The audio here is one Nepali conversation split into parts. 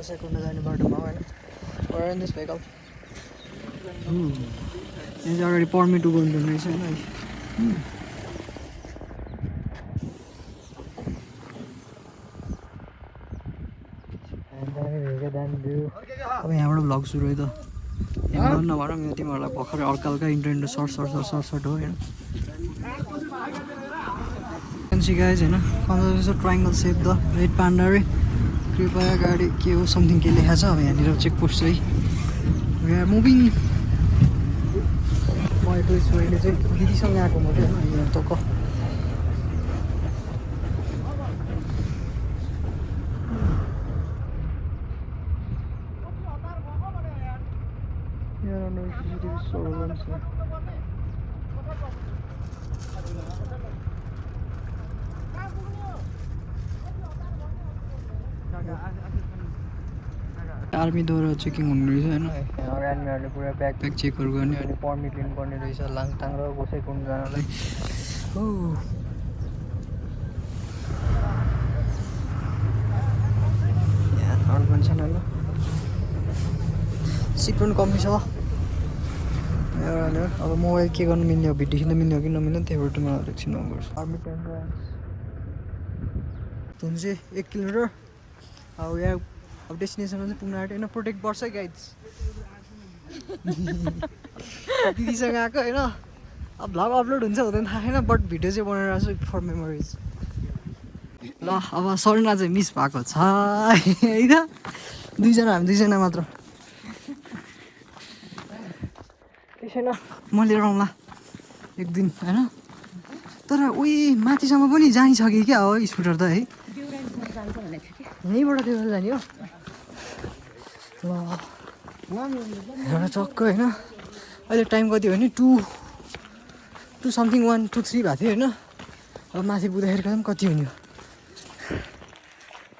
गोसाइकुण्ड जाने बाटोमा होइन or in this vehicle यहाँ चाहिँ अगाडि पर्मिट गर्नुपर्ने रहेछ होइन अहिले अब यहाँबाट भ्लग सुरु है त यहाँ नभनौँ यहाँ तिमीहरूलाई भर्खरै हल्का हल्का इन्टरनेट सर्ट हो होइन fancy guys होइन conservation triangle shape the red panda रे कृपया गाडी के हो समथिङ के लेखा छ अब यहाँनिर चेकपोस्ट चाहिँ वी आर मुभिङ म एक्लै छु अहिले चाहिँ दिदीसँग आएको म चाहिँ होइन यहाँ त आर्मीद्वारा चेकिङ हुने रहेछ होइन आर्मीहरूले पुरा ब्याग चेकहरू गर्ने अनि पर्मिट लिनुपर्ने रहेछ लाङटाङ र गोसाइकुण्ड जानलाई हो यहाँ पनि छैन होइन सिट पनि कमी छ अब मोबाइल के गर्नु मिल्ने हो भिडियो खिच्न मिल्ने हो कि नमिल्ने त्यही भएर मलाई एकछिन गर्छु आर्मी टेन्ट जुन चाहिँ 1 किलोमिटर अब यहाँ अब डेस्टिनेसनमा चाहिँ पुग्न आँट्यो होइन प्रोटेक्ट गर्छ है गाइड्स दिदीसँग आएको होइन अब भ्लग अपलोड हुन्छ हुँदैन थाहा छैन बट भिडियो चाहिँ बनाइरहेको छु फर मेमोरिज ल अब सरना चाहिँ मिस भएको छ है त हामी दुईजना मात्र केही छैन म लिएर आउँला एक दिन होइन तर उही माथिसम्म पनि जानिसकेँ क्या हो स्कुटर त है यहीँबाट त्यो जाने हो ल एउटा चक्क होइन अहिले टाइम कति हो भने 2 समथिङ 1 2 3 भएको थियो होइन अब माथि पुग्दाखेरि पनि कति हुने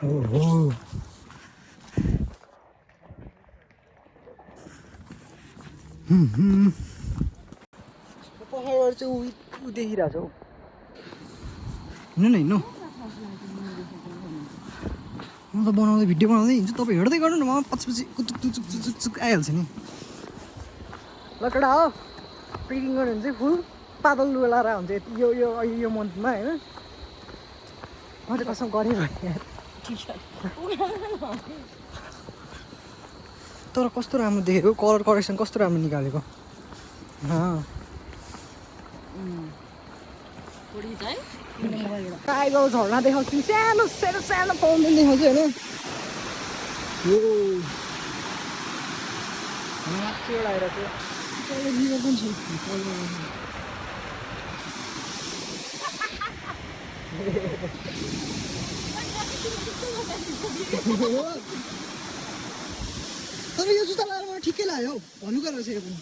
हो पहाडबाट चाहिँ ऊ देखिरहेको छ हौ हिँड्नु न हिँड्नु म त बनाउँदै भिडियो बनाउँदै हिँड्छु तपाईँ हेर्दै गर्नु न म पछि कुचुक आइहाल्छ नि लकडा हो ट्रेकिङ गर्यो भने चाहिँ फुल पातल लुगा लगाएर हुन्छ यो मन्थमा होइन मैले कसम गरेँ भने तर कस्तो राम्रो देखेको कलर करेक्सन कस्तो राम्रो निकालेको टाइगर झर्ना देखाउँछु सानो फाउन्टेन देखाउँछु होइन माथि एउटा आइरहेको रिभर पनि छ तर यो जुत्ता लगाएर मलाई ठिकै लाग्यो हौ भन्नुको रहेछ यो पनि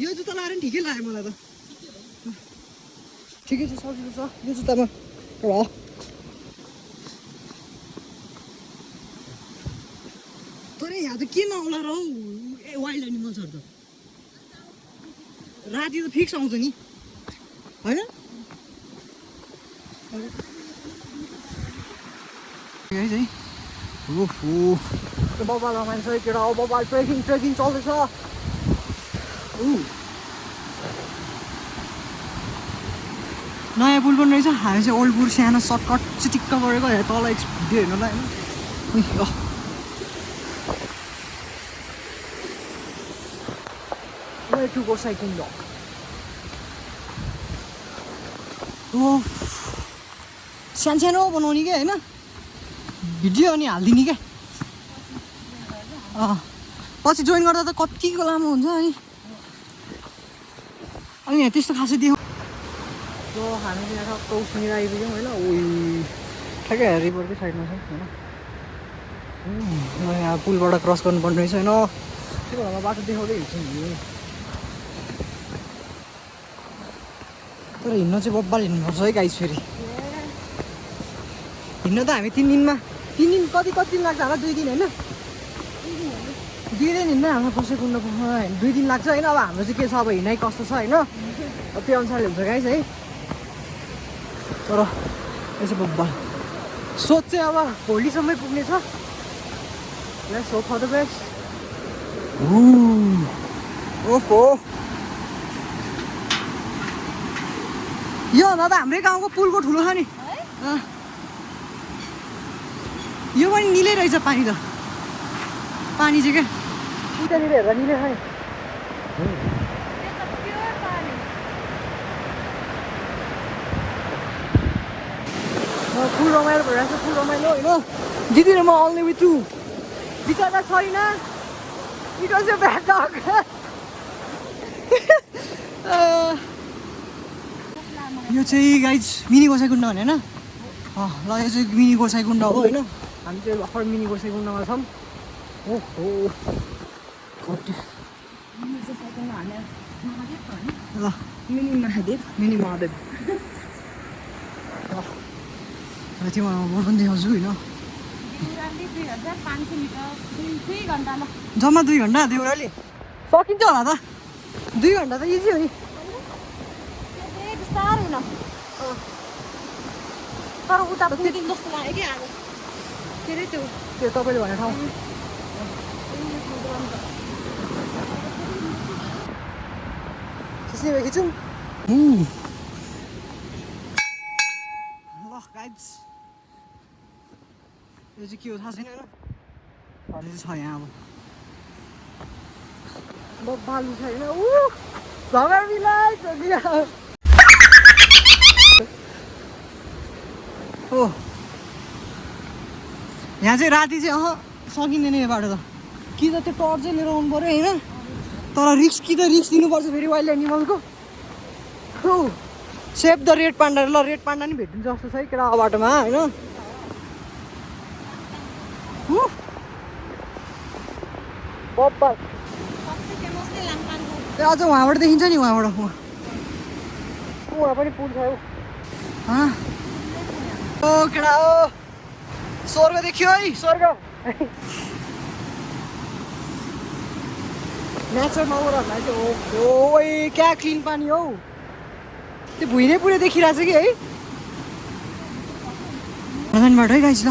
यो जुत्ता लगाएर पनि ठिकै लाग्यो मलाई त ठिकै छ सजिलो छ यो जुत्तामा एउटा तर यहाँ त के नआउला र हौ वाइल्ड एनिमल्सहरू त राति त फिक्स आउँछ नि होइन बबाल मान्छ केटा हो बबाल ट्रेकिङ चल्दैछ नयाँ पुल पनि रहेछ हामी चाहिँ ओल्ड पुल सानो सर्टकट चिटिक्क गरेको यहाँ तल भिडियो हेर्नुलाई होइन way to गोसाइकुण्ड सानो बनाउने क्या होइन भिडियो अनि हालिदिने क्या पछि जोइन गर्दा त कतिको लामो हुन्छ अनि यहाँ त्यस्तो खासै देखाउँ हामी यहाँ टक्क उसँग आइपुग्यौँ होइन उही ठ्याक्कै रिभरकै साइडमा छ होइन यहाँ पुलबाट क्रस गर्नुपर्ने रहेछ होइन त्यो भएर बाटो देखाउँदै हिँड्छु नि तर हिँड्न चाहिँ बब्बाल हिँड्नुपर्छ है गाइस फेरि हिँड्न त हामी 3 दिन कति दिन लाग्छ होला 2 दिन होइन 2 दिन हिँड्दै हाम्रो गोसाइकुण्ड पुग्न 2 दिन लाग्छ होइन अब हाम्रो चाहिँ के छ अब हिँडाइ कस्तो छ होइन त्यो अनुसारले हुन्छ गाइस है तर यसो बब्बाल सोच चाहिँ अब भोलिसम्मै पुग्ने छ Let's hope for the best. Ooh. ओहो यो भन्दा त हाम्रै गाउँको पुलको ठुलो छ नि यो पनि निलै रहेछ पानी त पानी चाहिँ क्या उतानिर हेर्दा निलै छ नि फुल रमाइलो भइरहेको छ फुल रमाइलो होइन दिदी र म only with you बिचरा छैन it was a bad dog यो चाहिँ गाइज मिनी गोसाइकुण्ड भने होइन ल यो चाहिँ मिनी गोसाइकुण्ड हो होइन हामी चाहिँ भर्खर मिनी गोसाइकुण्डमा छौँ ओहो ल मिनी महादेव मिनी महादेव तिमीलाई म पनि देखाउँछु होइन जम्मा 2 घन्टा देउराली सकिन्छ होला त 2 घन्टा त इजी हो नि तर उता पुगिदिनु जस्तो लाग्यो कि अब के अरे त्यो तपाईँले भने ठाउँ खिच्ने भए खिचौँ ल गाइज यो चाहिँ के हो थाहा छैन होइन छ यहाँ अब बालु छ होइन हो यहाँ चाहिँ राति चाहिँ सकिँदैन यो बाटो त कि त त्यो टर्च चाहिँ लिएर आउनु पऱ्यो होइन तर रिस्क कि त रिस्क दिनुपर्छ फेरि वाइल्ड एनिमलको हो सेभ द रेड पान्डा ल रेड पान्डा नि भेटिन्छ जस्तो छ है केटा बाटोमा होइन बब्बा अझ उहाँबाट देखिन्छ नि उहाँबाट उहाँ पनि पुल छ ओ केटा हो स्वर्ग देखियो है स्वर्ग नेचरमा ओर्दा चाहिँ ओ क्या क्लिन पानी हौ त्यो भुइँ नै पुरै देखिरहेको छ कि है नदनबाट है गाइस ल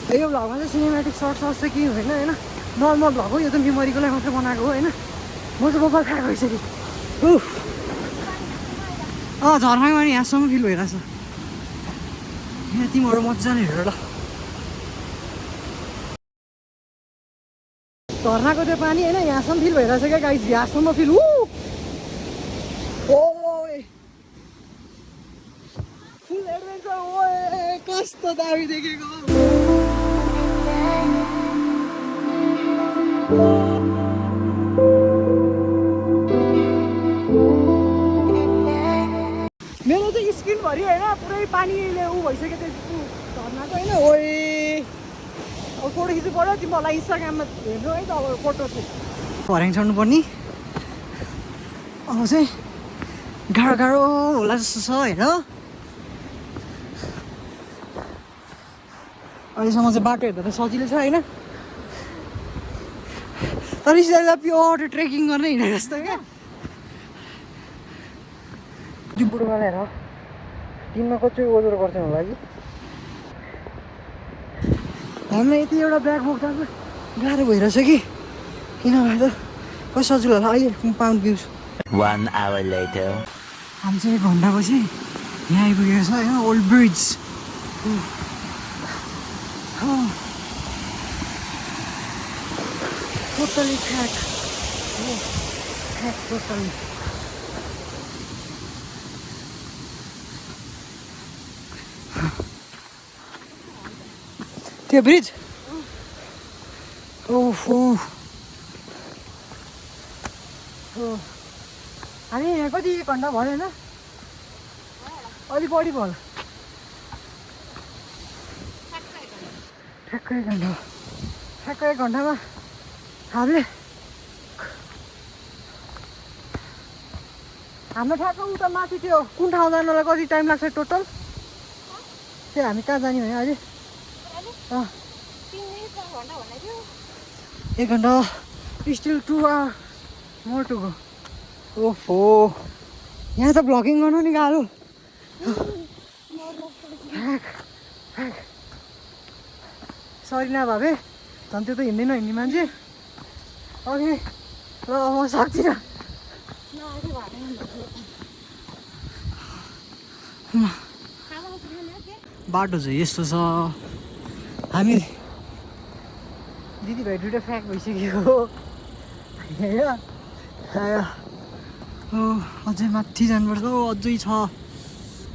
यो भ्लगमा चाहिँ सिनेमेटिक सर्ट्स चाहिँ के होइन होइन नर्मल भ्लग हो यो त मेमोरीको लागि मात्रै बनाएको हो होइन म चाहिँ बब्बल खाएको भइसक्यो झर्नामा नि यहाँसम्म फिल भइरहेछ यहाँ तिमीहरू मजाले हेर ल झर्नाको त्यो पानी होइन यहाँसम्म फिल भइरहेछ क्या गाइस यहाँसम्म फिल फुल एडभेन्चर ओ कस्तो दामी देखेको मेरो चाहिँ स्किनभरि होइन पुरै पानीले ऊ भइसक्यो त्यो झर्नाको होइन ओए अब फोटो खिच्नु पऱ्यो तिमीहरूलाई इन्स्टाग्राममा हेर्नु है त अब फोटो चाहिँ भर्याङ चढ्नु पर्ने अब चाहिँ गाह्रो गाह्रो होला जस्तो छ होइन अहिलेसम्म चाहिँ बाटो हेर्दा त सजिलो छ होइन तर स्टाइललाई प्योर ट्रेकिङ गर्ने हिँडेको जस्तो क्या बुढोमा हेर दिनमा कति ओजरो गर्छ होला कि हामीलाई यति एउटा ब्याग बोक्दा गाह्रो भइरहेछ कि किनभने त कति सजिलो होला अहिले पाउन्ड भ्युज 1 hour later हामी चाहिँ 1 घन्टापछि यहाँ आइपुगेको छ होइन ओल्ड ब्रिज टोटली ठ्याक टोटली त्यो ब्रिज ओहो हामी यहाँ कति 1 घन्टा भयो होइन अलिक बढी भयो ठ्याक्कै 1 घन्टा ठ्याक्कै 1 घन्टामा हामीले हाम्रो ठ्याक्क उता माथि त्यो कुन ठाउँ जानुलाई कति टाइम लाग्छ टोटल त्यो हामी कहाँ जाने भने अहिले 1 घन्टा still 2 hour more to go ओहो यहाँ त भ्लगिङ गर्नु नि गाह्रो सरिना भाबे झन् त्यो त हिँड्दैन हिँड्ने मान्छे अघि ल म सक्दिनँ बाटो चाहिँ यस्तो छ हामी दिदीभाइ दुइटा फ्याक भइसक्यो अझै माथि जानुपर्छ अझै छ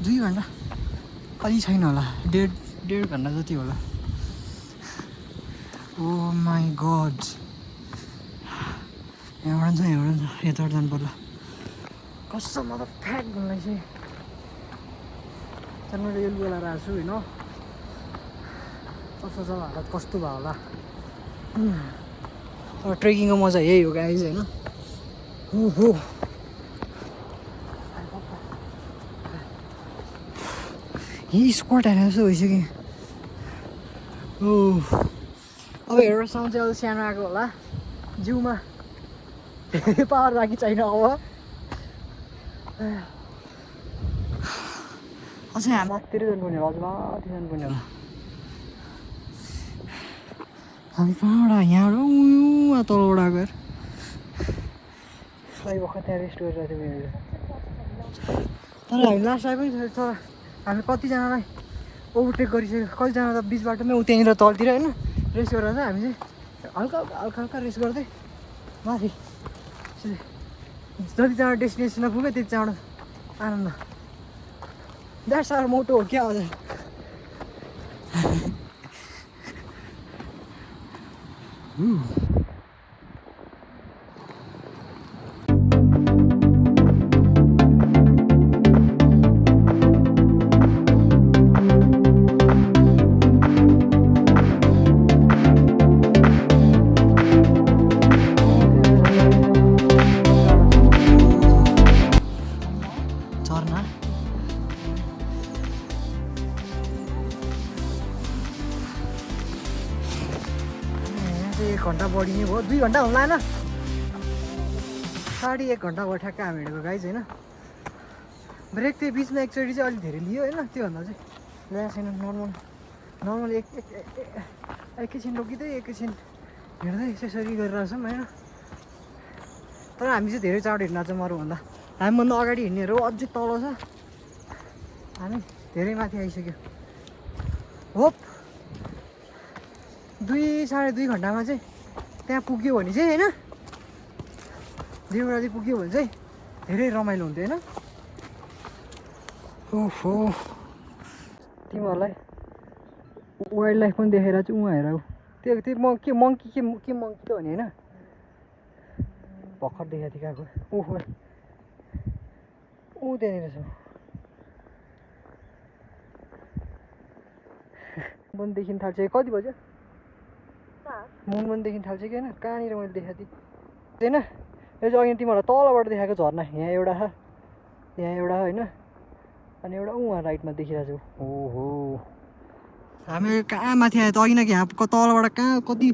2 घन्टा अलि छैन होला डेढ घन्टा जति होला ओ माई गड यहाँबाट यताबाट जानु पर्ला कस्तो म त फ्याक भन्दै चाहिँ तर मैले यो लुगा लगाएर आएको छु होइन कस्तो छ हालत कस्तो भयो होला ट्रेकिङको मजा यही हो गाइज होइन हो यही स्क्वाट हालेर जस्तो भइसक्यो अब हेरेर साउन्ड चाहिँ अलिक सानो आएको होला जिउमा धेरै पावर राखी छैन अब अझै हामी माथितिर जानुपर्ने होला अझ माथि जानुपर्ने होला हामी कहाँबाट यहाँबाट उहाँ तलबाट गएर खै भर्खर त्यहाँ रेस्ट गरिरहेको थियो तर हामी लास्ट आए पनि तर हामी कतिजनालाई ओभरटेक गरिसक्यो कतिजना त बिच बाटोमै त्यहाँनिर तलतिर होइन रेस्ट गरेर चाहिँ हामी चाहिँ हल्का रेस्ट गर्दै माथि जतिजना डेस्टिनेसनमा पुग्यो त्यतिजनाबाट आनन्द द्याट्स आवर मोटो हो क्या हजुर घन्टा बढी नै भयो 2 घन्टा हुँदैन 1.5 घन्टा भयो ठ्याक्क हामी हिँडेको गाइज होइन ब्रेक चाहिँ बिचमा एकचोटि चाहिँ अलिक धेरै लियो होइन त्योभन्दा चाहिँ ल्याएको छैन नर्मल एकैछिन रोकिँदै एकैछिन हिँड्दै यसरी गरिरहेको छौँ होइन तर हामी चाहिँ धेरै चाँडो हिँड्न चाहिँ मरुभन्दा हामीभन्दा अगाडि हिँड्नेहरू अझै तल छ हामी धेरै माथि आइसक्यो होप 2-2.5 घन्टामा चाहिँ त्यहाँ पुग्यो भने चाहिँ होइन देउराली पुग्यो भने चाहिँ धेरै रमाइलो हुन्थ्यो होइन ओहो तिमीहरूलाई वाइल्ड लाइफ पनि देखेर चाहिँ उहाँ हेर त्यो मङ्की त भने होइन भर्खर देखाएको थियो गएको ओहो ऊ त्यहाँनिर छ मन देखिन थाल्छ कति बज्यो मन देखिन थाल्छ कि होइन कहाँनिर मैले देखाएको थिएँ होइन यो चाहिँ अघि तिमीहरूलाई तलबाट देखाएको झर्ना यहाँ एउटा होइन अनि एउटा उहाँ राइटमा देखिरहेको छु ओहो हामी कहाँ माथि आयो त अघि न कि यहाँ तलबाट कहाँ कति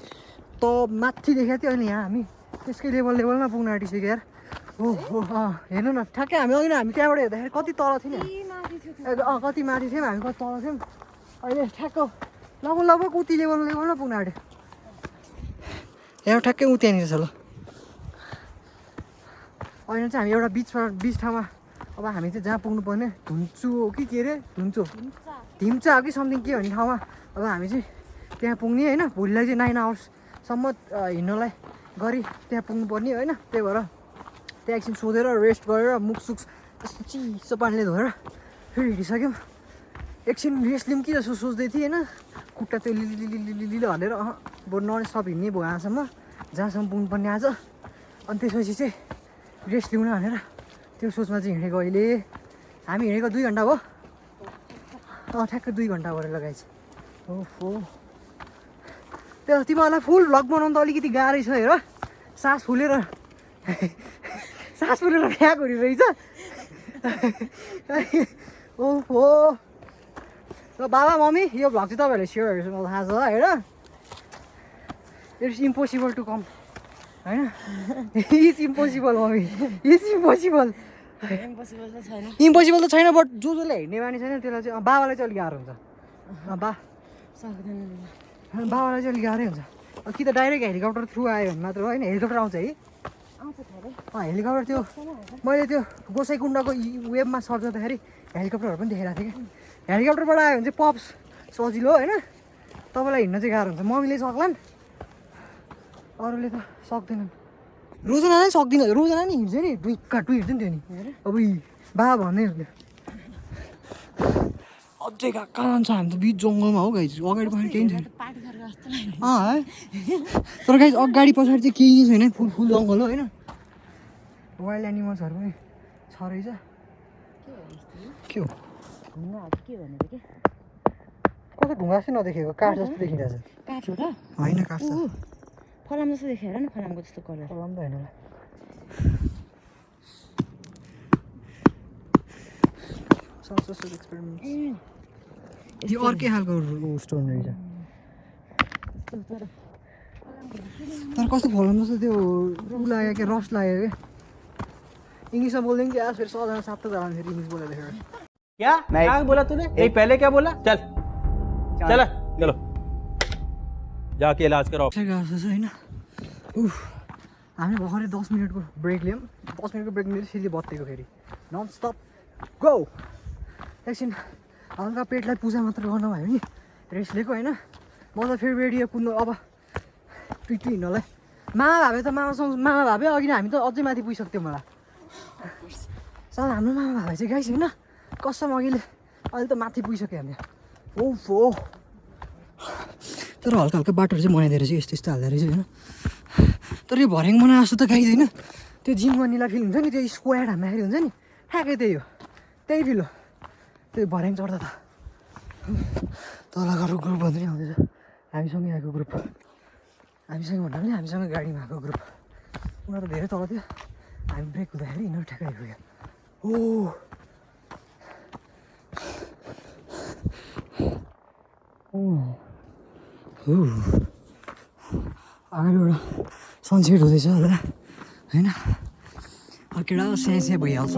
त माथि देखाएको थियो अनि यहाँ हामी त्यसकै लेभलमा पुग्न आँटिसक्यो यार ओहो हेर्नु न ठ्याक्कै हामी अघि न हामी त्यहाँबाट हेर्दाखेरि कति तल थियो नि कति माथि थियौँ हामी कति तल थियौँ अहिले ठ्याक्क लगभग उति लेभलमा पुग्न आँट्यो यहाँ ठ्याक्कै ऊ त्यहाँनिर छ ल अहिले चाहिँ हामी एउटा बिच ठाउँमा अब हामी चाहिँ जहाँ पुग्नुपर्ने धुन्चु हो कि के अरे धिम्चा हो कि समथिङ के भन्ने ठाउँमा अब हामी चाहिँ त्यहाँ पुग्ने होइन भोलिलाई चाहिँ 9 आवर्ससम्म हिँड्नलाई गरी त्यहाँ पुग्नुपर्ने होइन त्यही भएर त्यहाँ एकछिन सोधेर रेस्ट गरेर मुखसुख यस्तो चिसो पानीले धोएर फेरि हिँडिसक्यौँ एकछिन रेस्ट लिउँ कि जस्तो सोच्दै थिएँ होइन खुट्टा त्यो लिली हलेर बरु नन स्टप हिँड्ने भयो यहाँसम्म जहाँसम्म पुग्नुपर्ने आज अनि त्यसपछि चाहिँ रेस्ट लिउन भनेर त्यो सोचमा चाहिँ हिँडेको अहिले हामी हिँडेको 2 घन्टा भयो ठ्याक्कै 2 घन्टा भएर लगाएछ ओहो त्यो तिमीहरूलाई फुल भ्लग बनाउनु त अलिकति गाह्रै छ हेर सास फुलेर फ्याक हुने रहेछ ओहो र बाबा मम्मी यो भ्लग चाहिँ तपाईँहरूले सेयर हेर्छु मलाई थाहा छ होइन इट्स इम्पोसिबल टु कम होइन it's impossible mummy it's impossible impossible त छैन बट जसले हिँड्ने बानी छैन त्यसलाई चाहिँ बाबालाई चाहिँ अलिक गाह्रो हुन्छ बा बाबालाई चाहिँ अलिक गाह्रै हुन्छ कि त डाइरेक्ट हेलिकप्टर थ्रु आयो भने मात्र होइन हेलिकप्टर आउँछ है हेलिकप्टर त्यो मैले त्यो गोसाइकुण्डको वेबमा सर्च गर्दाखेरि हेलिकप्टरहरू पनि देखेको थिएँ कि हेलिकप्टरबाट आयो भने चाहिँ पप्स सजिलो होइन तपाईँलाई हिँड्न चाहिँ गाह्रो हुन्छ मम्मीले सक्लान् अरूले त सक्दैनन् रोजना नै सक्दिनँ रोजना नि हिँड्छ नि टुइक्का हिँड्छ नि त्यो नि अब बाबा भन्दै हुन्थ्यो अझै कहाँ छ हामी त बिच जङ्गलमा हो गाई अगाडि पछाडि केही छैन है तर गाई अगाडि पछाडि चाहिँ केही छैन फुल फुल जङ्गल हो होइन वाइल्ड एनिमल्सहरू पनि छ रहेछ के हो कता ढुङ्गा जस्तो नदेखेको काठ जस्तो देखिरहेछ काठ हो र होइन काठ छ फलाम जस्तो देखेर न फलामको जस्तो कलर फलाम त होइन यो अर्कै खालको स्टोन रहेछ तर कस्तो फलाम जस्तो त्यो ऊ लाग्यो क्या रस लाग्यो क्या इंग्लिश में बोल देंगे यार फिर 100 जना 7 जना फिर इंग्लिश बोले थे क्या क्या बोला तूने नहीं पहले क्या बोला चल चल चलो जाके इलाज कराओ हैन उफ हामी भर्खरै 10 मिनेटको ब्रेक लियौँ 10 मिनेटको ब्रेक लिएर सिधै बत्तीको फेरि नन स्टप गो एकछिन हल्का पेटलाई पूजा मात्र गर्न भयो नि रेस्ट लिएको हैन म त फेरि रेडी कुद्नु अब पिटु हिँड्नलाई मामा भाबे त मामा भाबे अघि नै हामी त अझै माथि पुगिसक्थ्यौँ मलाई साल हाम्रो मामा भाइ चाहिँ गाइस होइन कसम अहिले त माथि पुगिसक्यो हामी ओफो तर हल्का हल्का बाटोहरू चाहिँ बनाइदिएर चाहिँ यस्तो यस्तो हाल्दो रहेछ होइन तर यो भर्याङ बनाए जस्तो त गाइस होइन त्यो जिम गर्नेलाई फिल हुन्छ नि त्यो स्क्वाड हान्दाखेरि हुन्छ नि ठ्याक्कै त्यही हो त्यही फिल हो त्यो भर्याङ चढ्दा त तलको ग्रुप भन्दै आउँदैछ हामीसँगै आएको ग्रुप हामीसँग भन्दा पनि हामीसँग गाडीमा आएको ग्रुप उनीहरू धेरै तल थियो हामी ब्रेक हुँदाखेरि यिनीहरू ठ्याक्कै आइपुग्यो ओ अगाडिबाट सनसेट हुँदैछ होला होइन केटा स्याहाँ भइहाल्छ